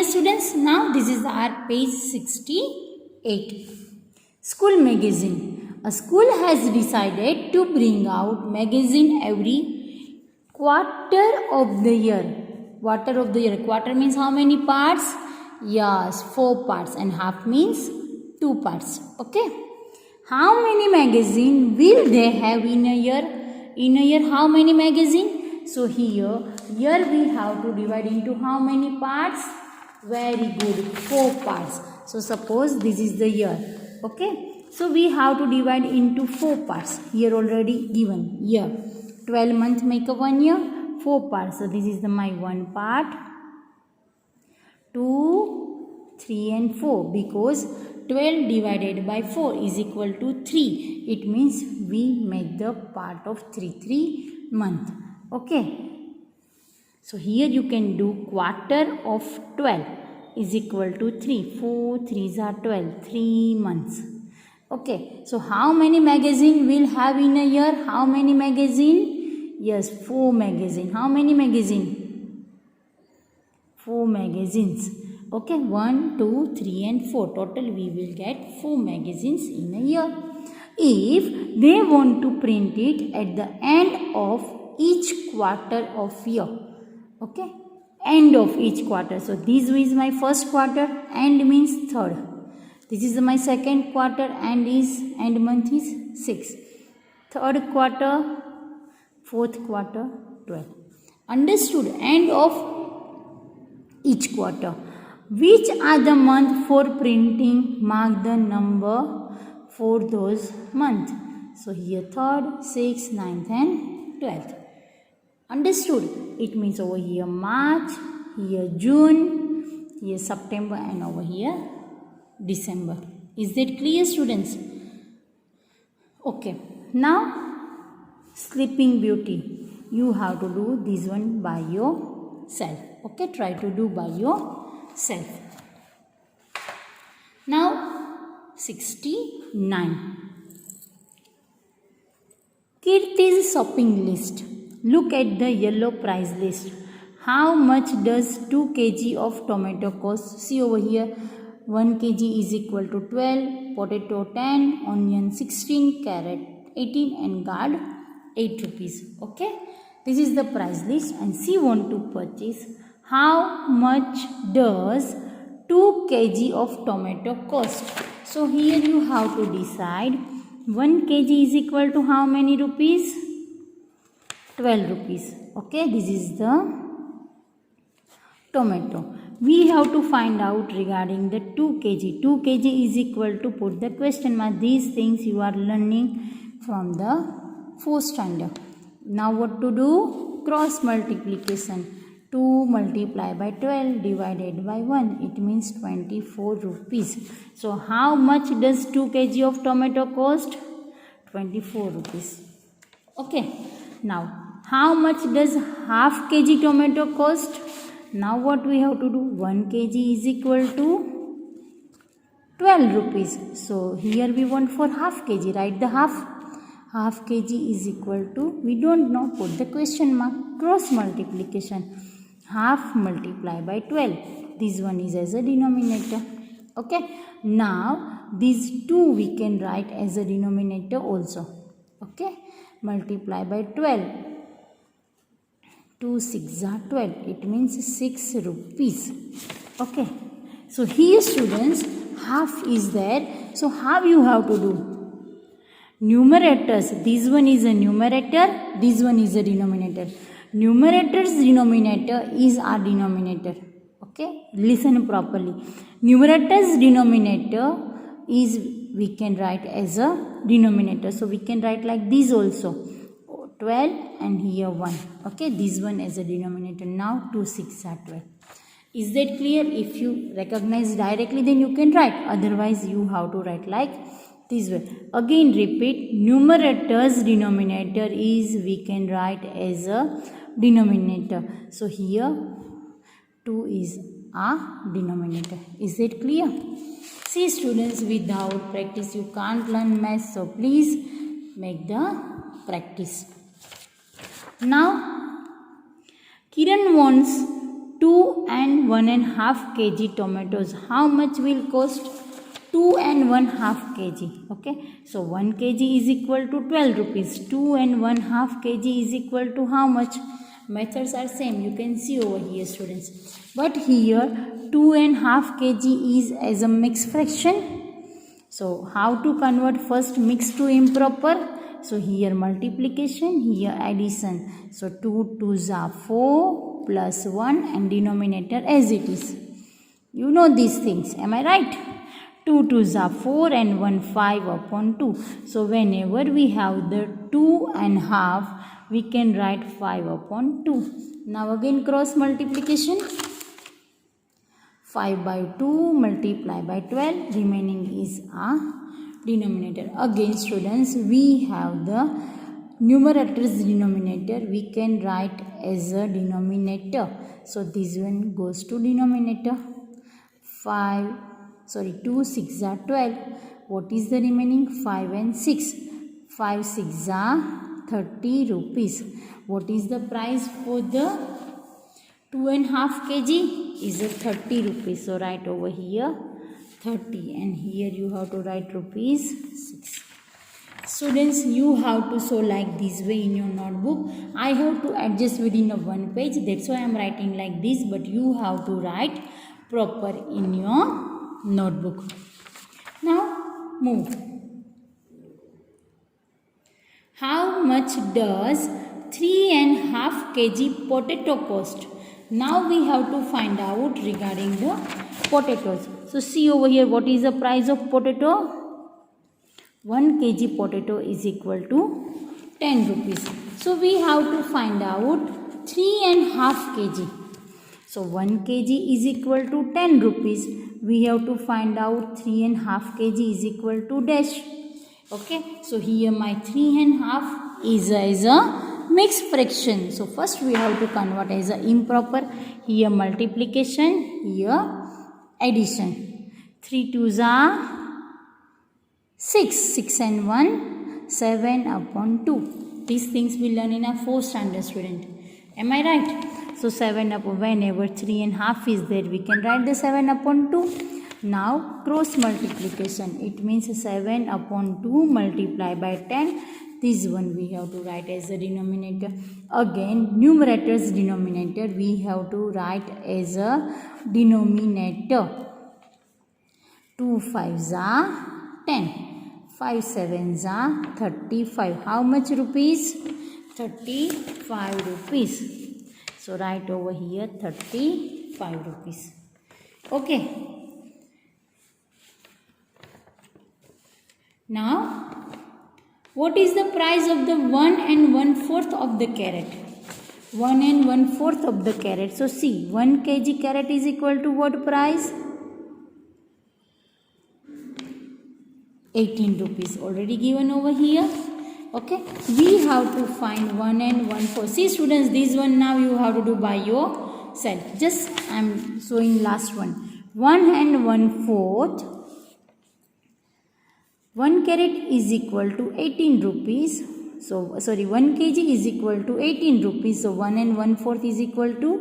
students? Now this is our page 68. School magazine. A school has decided to bring out magazine every quarter of the year. Quarter of the year. Quarter means how many parts? Yes, 4 parts, and half means 2 parts. Okay. How many magazine will they have in a year? In a year, how many magazine? So here we have to divide into how many parts? Very good, 4 parts. So suppose this is the year. Okay. So we have to divide into 4 parts. Here already given year. 12 months make a 1 year. 4 parts. So this is my 1 part, 2, 3 and 4, because 12 divided by 4 is equal to 3. It means we make the part of 3 month. Okay. So here you can do quarter of 12 is equal to 3. 4 3s are 12. 3 months. Okay. So how many magazine we'll have in a year? How many magazine? Yes, 4 magazine. How many magazine? 4 magazines. Okay, 1, 2, 3 and 4. Total we will get 4 magazines in a year. If they want to print it at the end of each quarter of year. Okay, end of each quarter. So this is my first quarter, end means third. This is my second quarter, end month is 6. Third quarter, fourth quarter, 12. Understood? End of each quarter. Which are the month for printing? Mark the number for those months. So here 3rd, 6th, 9th and 12th. Understood? It means over here March, here June, here September and over here December. Is that clear, students? Okay. Now Sleeping Beauty. You have to do this one by yourself. Okay. Try to do by yourself. Now 69. Kirti's shopping list. Look at the yellow price list. How much does 2 kg of tomato cost? See over here, 1 kg is equal to 12, potato 10, onion 16, carrot 18 and gourd 8 rupees. Okay, this is the price list and she want to purchase. How much does 2 kg of tomato cost? So here you have to decide. 1 kg is equal to how many rupees? 12 rupees. Okay, this is the tomato. We have to find out regarding the 2 kg. 2 kg is equal to, put the question mark. These things you are learning from the 4th standard. Now what to do? Cross multiplication. 2 multiplied by 12 divided by 1. It means 24 rupees. So how much does 2 kg of tomato cost? 24 rupees. Okay. Now how much does half kg tomato cost? Now what we have to do? 1 kg is equal to 12 rupees. So here we want for half kg. Write the half. Half kg is equal to, we don't know, put the question mark. Cross multiplication. Half multiplied by 12. This one is as a denominator. Okay. Now these 2 we can write as a denominator also. Okay. Multiply by 12. 2 6 are 12. It means 6 rupees. Okay. So here students, half is there. So how you have to do? Numerators. This one is a numerator. This one is a denominator. Numerator's denominator is our denominator. Okay. Listen properly. Numerator's denominator is, we can write as a denominator. So we can write like this also. 12 and here 1. Okay, this one as a denominator. Now 2 6 are 12. Is that clear? If you recognize directly, then you can write. Otherwise, you have to write like this way. Again repeat, numerator's denominator is, we can write as a denominator. So here 2 is a denominator. Is that clear? See students, without practice you can't learn math. So please make the practice. Now Kiran wants 2 and 1.5 kg tomatoes. How much will cost? 2 and 1/2 kg. Okay, so 1 kg is equal to 12 rupees. 2 and 1/2 kg is equal to how much? Methods are same. You can see over here, students. But here 2.5 kg is as a mixed fraction. So how to convert first mixed to improper? So here multiplication, here addition. So 2 2s are 4 plus 1 and denominator as it is. You know these things. Am I right? 2 2s are 4 and 1 5 upon 2. So whenever we have the 2.5, we can write 5 upon 2. Now again cross multiplication. 5 by 2 multiply by 12, remaining is a denominator. Again students, we have the numerator's denominator, we can write as a denominator. So this one goes to denominator. 2 6 are 12. What is the remaining? 5 and 6. 5 6 are 30 rupees. What is the price for the 2.5 kg? Is a 30 rupees. So write over here 30 and here you have to write rupees 6. Students, you have to show like this way in your notebook. I have to adjust within a one page. That's why I am writing like this. But you have to write proper in your notebook. Now move. How much does 3.5 kg potato cost? Now we have to find out regarding the potatoes. So see over here, what is the price of potato? 1 kg potato is equal to 10 rupees. So we have to find out 3.5 kg. So 1 kg is equal to 10 rupees. We have to find out 3.5 kg is equal to dash. Okay, so here my 3.5 is as a mixed fraction. So first we have to convert as a improper. Here multiplication, here addition. 3 2s are 6. 6 and 1, 7 upon 2. These things we learn in a 4th standard, student. Am I right? So 7 upon, whenever 3.5 is there, we can write the 7 upon 2. Now cross multiplication. It means 7 upon 2 multiply by 10. This one we have to write as a denominator. Again, numerator's denominator we have to write as a denominator. 2 5s are 10. 5 7s are 35. How much rupees? 35 rupees. So write over here 35 rupees. Okay. Now, what is the price of the 1 and 1/4 of the carrot? 1 and 1/4 of the carrot. So see, 1 kg carrot is equal to what price? 18 rupees. Already given over here. Okay. We have to find 1 and 1/4. See students, this one now you have to do by yourself. Just I am showing last one. 1 and 1/4. 1 carrot is equal to 18 rupees. So, 1 kg is equal to 18 rupees. So, 1 and 1/4 is equal to,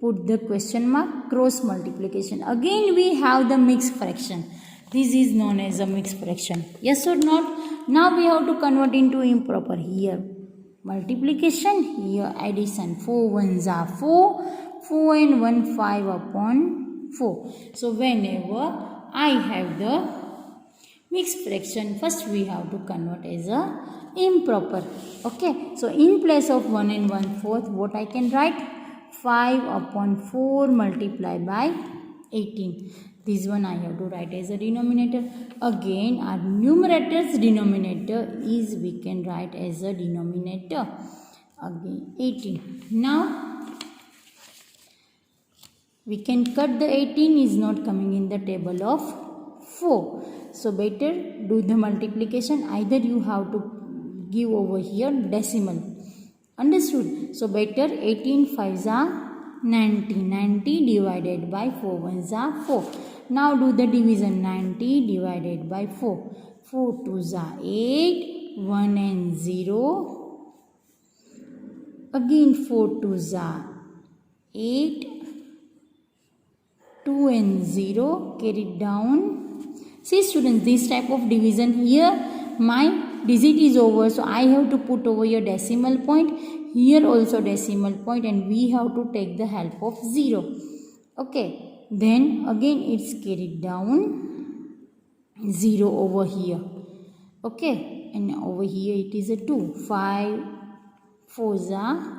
put the question mark, cross multiplication. Again, we have the mixed fraction. This is known as a mixed fraction. Yes or not? Now, we have to convert into improper. Here, multiplication. Here, addition. 4 1s are 4. 4 and 1 5 upon 4. So, whenever I have the mixed fraction, first we have to convert as a improper. Okay, so in place of 1 and 1/4, what I can write? 5 upon 4 multiplied by 18. This one I have to write as a denominator. Again, our numerator's denominator is, we can write as a denominator. Again, 18. Now, we can cut the 18 is not coming in the table of 4. So better do the multiplication. Either you have to give over here decimal. Understood? So better 18 5s are 90. 90 divided by 4 1s are 4. Now do the division. 90 divided by 4. 4 2s are 8. 1 and 0. Again 4 2s are 8. 2 and 0 carried down. See students, this type of division, here my digit is over, so I have to put over your decimal point, here also decimal point, and we have to take the help of 0. Okay, then again it's carried down, 0 over here. Okay, and over here it is a 2. 5 4s are